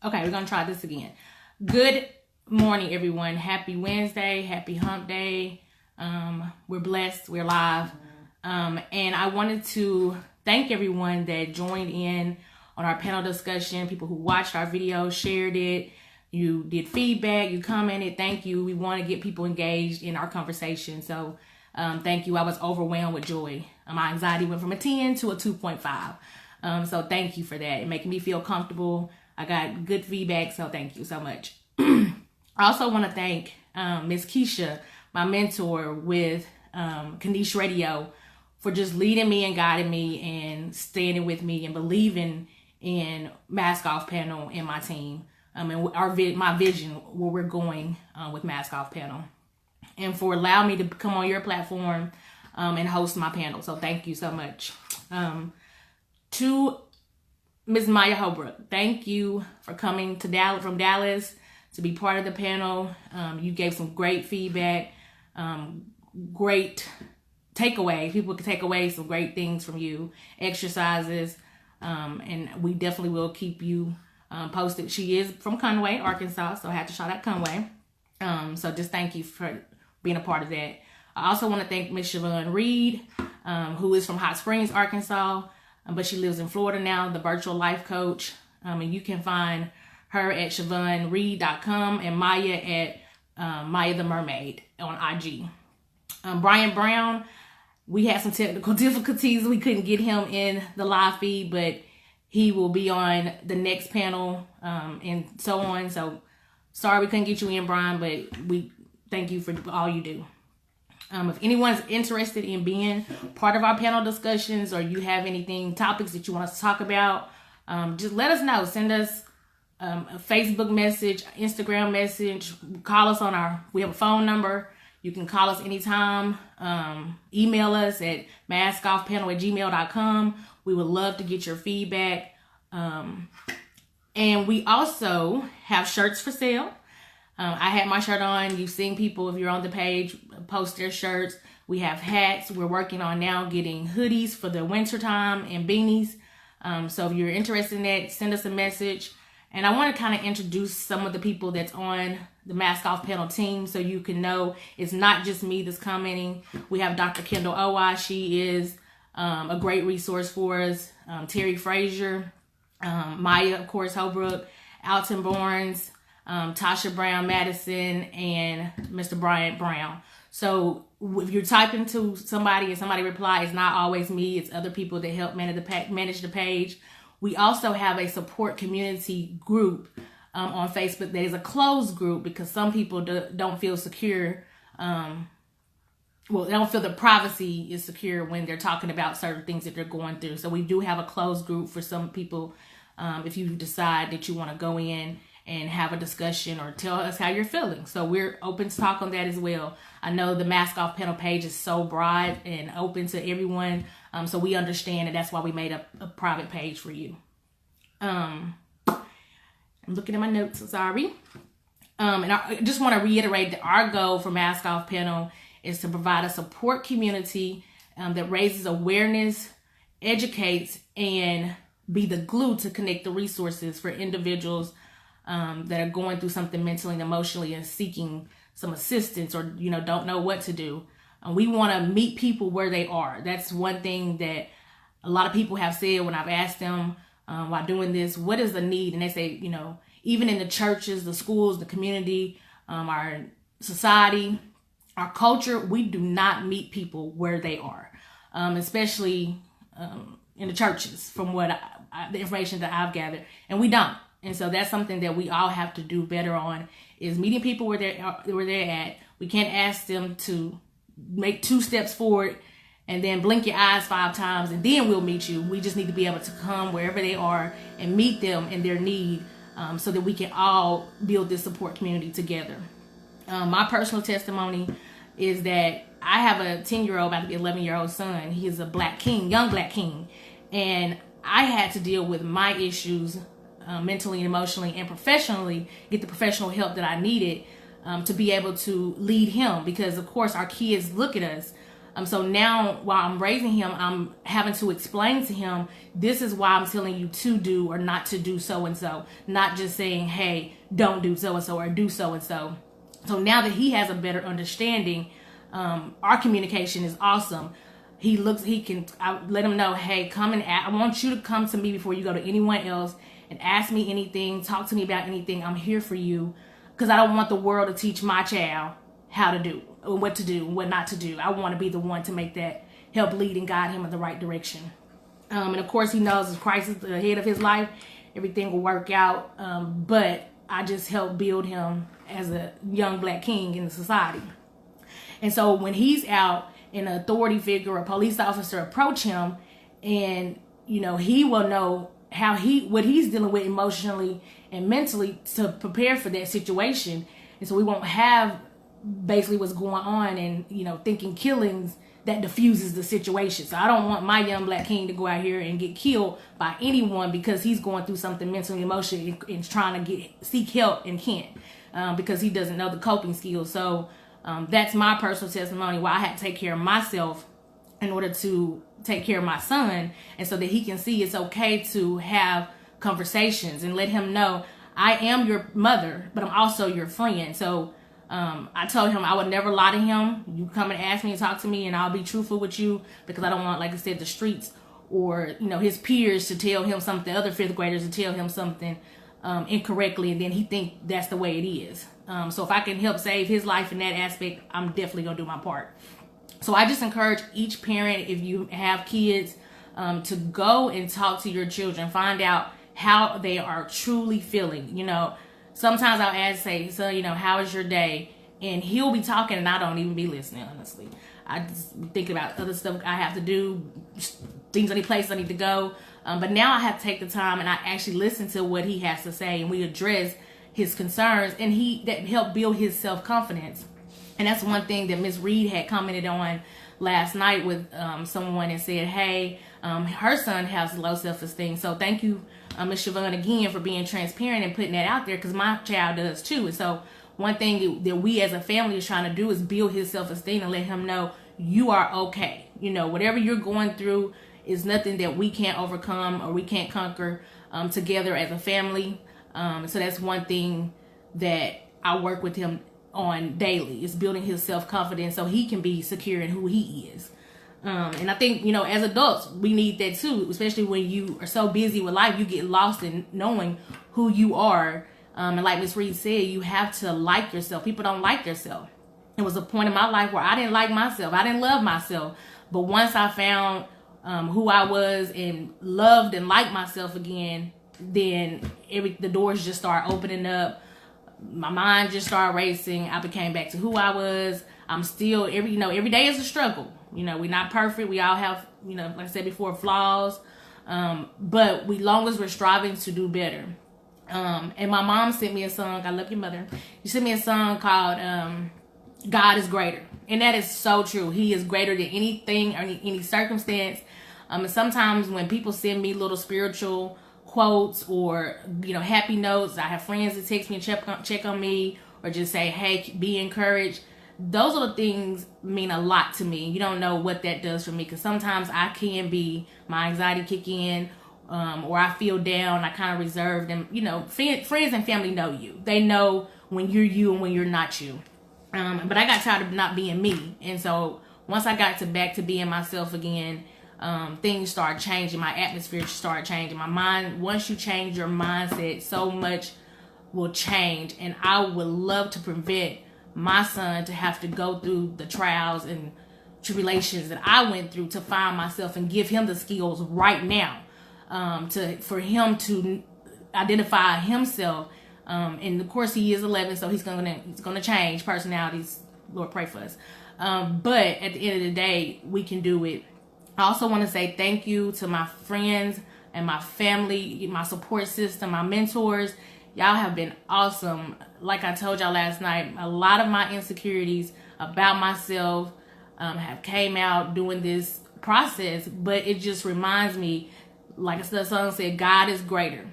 Okay, we're gonna try this again. Good morning, everyone. Happy Wednesday. Happy hump day. We're blessed. We're live. And I wanted to thank everyone that joined in on our panel discussion, people who watched our video, shared it, you did feedback, you commented. Thank you. We want to get people engaged in our conversation. So thank you. I was overwhelmed with joy. My anxiety went from a 10 to a 2.5. So thank you for that. It making me feel comfortable. I got good feedback, so thank you so much. I also want to thank Miss Keisha, my mentor with Kanish Radio, for just leading me and guiding me and standing with me and believing in Mask Off Panel and my team, and my vision where we're going with Mask Off Panel, and for allowing me to come on your platform and host my panel. So thank you so much. To Ms. Maya Holbrook, thank you for coming to from Dallas to be part of the panel. You gave some great feedback, great takeaways. People can take away some great things from you, exercises, and we definitely will keep you posted. She is from Conway, Arkansas, so I had to shout out Conway. So just thank you for being a part of that. I also want to thank Ms. Siobhan Reed, who is from Hot Springs, Arkansas, but she lives in Florida now, the virtual life coach. And you can find her at SiobhanReed.com and Maya at Maya the Mermaid on IG. Brian Brown, we had some technical difficulties. We couldn't get him in the live feed, but he will be on the next panel and so on. So sorry we couldn't get you in, Brian, but we thank you for all you do. If anyone's interested in being part of our panel discussions, or you have topics that you want us to talk about, just let us know. Send us a Facebook message, Instagram message, call us we have a phone number. You can call us anytime. Email us at maskoffpanel@gmail.com. We would love to get your feedback. And we also have shirts for sale. I had my shirt on. You've seen people, if you're on the page, post their shirts. We have hats. We're working on now getting hoodies for the winter time and beanies. So if you're interested in that, send us a message. And I want to kind of introduce some of the people that's on the Mask Off Panel team, so you can know it's not just me that's commenting. We have Dr. Kendall Owa. She is a great resource for us. Terry Frazier, Maya, of course, Holbrook, Alton Barnes, Tasha Brown Madison, and Mr. Bryant Brown. So if you're typing to somebody and somebody replies, it's not always me, it's other people that help manage the page. We also have a support community group on Facebook that is a closed group because some people don't feel secure. They don't feel the privacy is secure when they're talking about certain things that they're going through. So we do have a closed group for some people if you decide that you want to go in and have a discussion or tell us how you're feeling. So we're open to talk on that as well. I know the Mask Off Panel page is so broad and open to everyone. So we understand, and that's why we made a private page for you. I'm looking at my notes, I'm sorry. And I just want to reiterate that our goal for Mask Off Panel is to provide a support community that raises awareness, educates, and be the glue to connect the resources for individuals that are going through something mentally and emotionally and seeking some assistance, or don't know what to do. And we want to meet people where they are. That's one thing that a lot of people have said when I've asked them while doing this, what is the need? And they say, even in the churches, the schools, the community, our society, our culture, we do not meet people where they are, especially in the churches, from what the information that I've gathered, and we don't. And so that's something that we all have to do better on, is meeting people where they're at. We can't ask them to make 2 steps forward and then blink your eyes 5 times and then we'll meet you. We just need to be able to come wherever they are and meet them in their need, so that we can all build this support community together. My personal testimony is that I have a 10-year-old, about to be 11-year-old son. He is a black king, young black king. And I had to deal with my issues mentally and emotionally and professionally, get the professional help that I needed to be able to lead him. Because, of course, our kids look at us So now while I'm raising him, I'm having to explain to him, this is why I'm telling you to do or not to do so and so, not just saying, hey, don't do so and so or do so and so. So now that he has a better understanding, our communication is awesome. I let him know, hey, I want you to come to me before you go to anyone else and ask me anything, talk to me about anything. I'm here for you, because I don't want the world to teach my child how to do, or what to do, what not to do. I want to be the one to help lead and guide him in the right direction. And of course, he knows if Christ is the head of his life, everything will work out. But I just help build him as a young black king in the society. And so when he's out, an authority figure or police officer approach him, and he will know what he's dealing with emotionally and mentally to prepare for that situation. And so we won't have basically what's going on and thinking killings that diffuses the situation. So I don't want my young black king to go out here and get killed by anyone because he's going through something mentally, emotionally, and trying to seek help and can't, because he doesn't know the coping skills. So that's my personal testimony, why I had to take care of myself in order to take care of my son, and so that he can see it's okay to have conversations and let him know, I am your mother, but I'm also your friend. So I told him I would never lie to him. You come and ask me and talk to me, and I'll be truthful with you, because I don't want, like I said, the streets or his peers to tell him something, other fifth graders to tell him something incorrectly, and then he think that's the way it is. So if I can help save his life in that aspect, I'm definitely gonna do my part. So I just encourage each parent, if you have kids, to go and talk to your children, find out how they are truly feeling. Sometimes I'll ask, say, so, how is your day? And he'll be talking and I don't even be listening, honestly. I just think about other stuff I have to do, things, any place I need to go. But now I have to take the time and I actually listen to what he has to say, and we address his concerns, and that helped build his self-confidence. And that's one thing that Miss Reed had commented on last night with someone, and said, hey, her son has low self-esteem. So thank you, Miss Siobhan, again, for being transparent and putting that out there, because my child does too. And so one thing that we as a family is trying to do is build his self-esteem and let him know you are okay. Whatever you're going through is nothing that we can't overcome or we can't conquer together as a family. So that's one thing that I work with him on daily, is building his self-confidence so he can be secure in who he is. And I think, as adults, we need that too, especially when you are so busy with life, you get lost in knowing who you are. And like Miss Reed said, you have to like yourself. People don't like themselves. It was a point in my life where I didn't like myself. I didn't love myself. But once I found who I was and loved and liked myself again, then the doors just start opening up. My mind just started racing. I became back to who I was. I'm still every day is a struggle. We're not perfect. We all have, like I said before, flaws. But long as we're striving to do better. And my mom sent me a song. I love your mother. She sent me a song called God is Greater. And that is so true. He is greater than anything or any circumstance. And sometimes when people send me little spiritual quotes or happy notes, I have friends that text me and check on me, or just say, hey, be encouraged. Those little things mean a lot to me. You don't know what that does for me, because sometimes my anxiety kick in, or I feel down. I kind of reserved, and friends and family know you. They know when you're you and when you're not you. But I got tired of not being me, and so once I got back to being myself again, things started changing. My atmosphere started changing. My mind, once you change your mindset, so much will change. And I would love to prevent my son to have to go through the trials and tribulations that I went through to find myself, and give him the skills right now for him to identify himself. And of course he is 11, so he's gonna change personalities. Lord, pray for us. But at the end of the day, we can do it. I also want to say thank you to my friends and my family, my support system, my mentors. Y'all have been awesome. Like I told y'all last night, a lot of my insecurities about myself have came out during this process, but it just reminds me, like the song said, God is greater,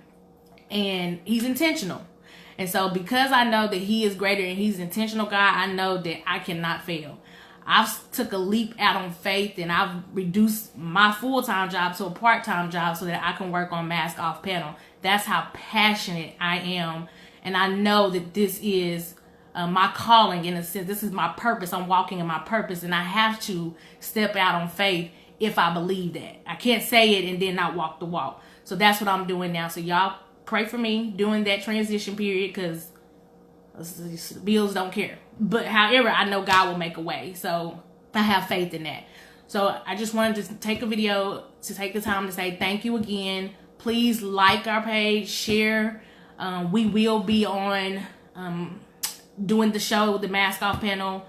and he's intentional. And so because I know that he is greater and he's intentional God, I know that I cannot fail. I've took a leap out on faith, and I've reduced my full-time job to a part-time job so that I can work on Mask Off Panel. That's how passionate I am. And I know that this is my calling, in a sense. This is my purpose. I'm walking in my purpose, and I have to step out on faith if I believe that. I can't say it and then not walk the walk. So that's what I'm doing now. So y'all pray for me during that transition period, because bills don't care. But however, I know God will make a way. So I have faith in that. So I just wanted to take a video to take the time to say thank you again. Please like our page, share. We will be on doing the show, the Mask Off Panel,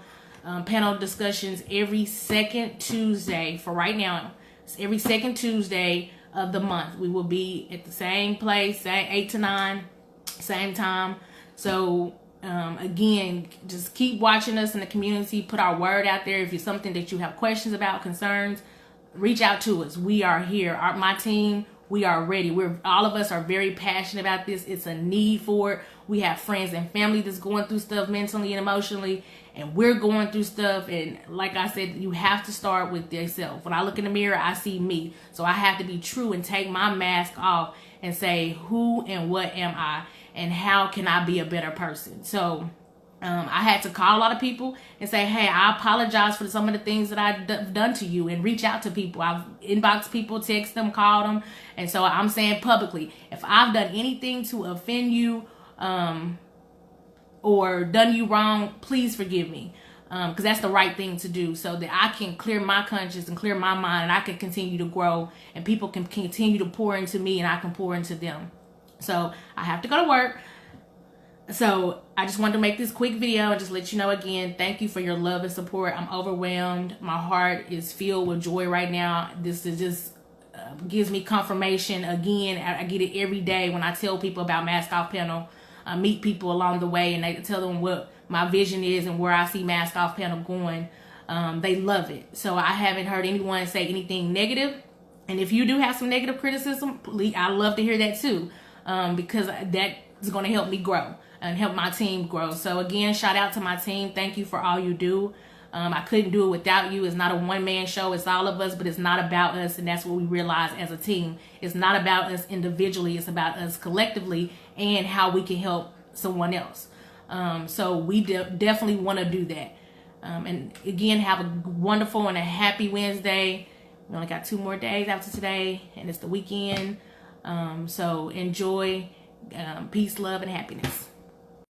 panel discussions every second Tuesday. For right now, it's every second Tuesday of the month. We will be at the same place, 8 to 9, same time. So again, just keep watching us in the community. Put our word out there. If it's something that you have questions about, concerns, reach out to us. We are here. My team, we are ready. All of us are very passionate about this. It's a need for it. We have friends and family that's going through stuff mentally and emotionally, and we're going through stuff. And like I said, you have to start with yourself. When I look in the mirror, I see me. So I have to be true and take my mask off and say, who and what am I? And how can I be a better person? So I had to call a lot of people and say, hey, I apologize for some of the things that I've done to you, and reach out to people. I've inboxed people, text them, called them. And so I'm saying publicly, if I've done anything to offend you or done you wrong, please forgive me. Because that's the right thing to do, so that I can clear my conscience and clear my mind, and I can continue to grow, and people can continue to pour into me, and I can pour into them. So I have to go to work. So I just wanted to make this quick video and just let you know again, thank you for your love and support. I'm overwhelmed. My heart is filled with joy right now. This is just gives me confirmation. Again, I get it every day when I tell people about Mask Off Panel. I meet people along the way, and I tell them what my vision is and where I see Mask Off Panel going. They love it. So I haven't heard anyone say anything negative. And if you do have some negative criticism, please, I love to hear that too. Because that is going to help me grow and help my team grow. So again, shout out to my team. Thank you for all you do. I couldn't do it without you. It's not a one-man show. It's all of us, but it's not about us. And that's what we realize as a team. It's not about us individually. It's about us collectively and how we can help someone else. So we definitely want to do that. And again, have a wonderful and a happy Wednesday. We only got 2 more days after today, and it's the weekend. So enjoy, peace, love, and happiness.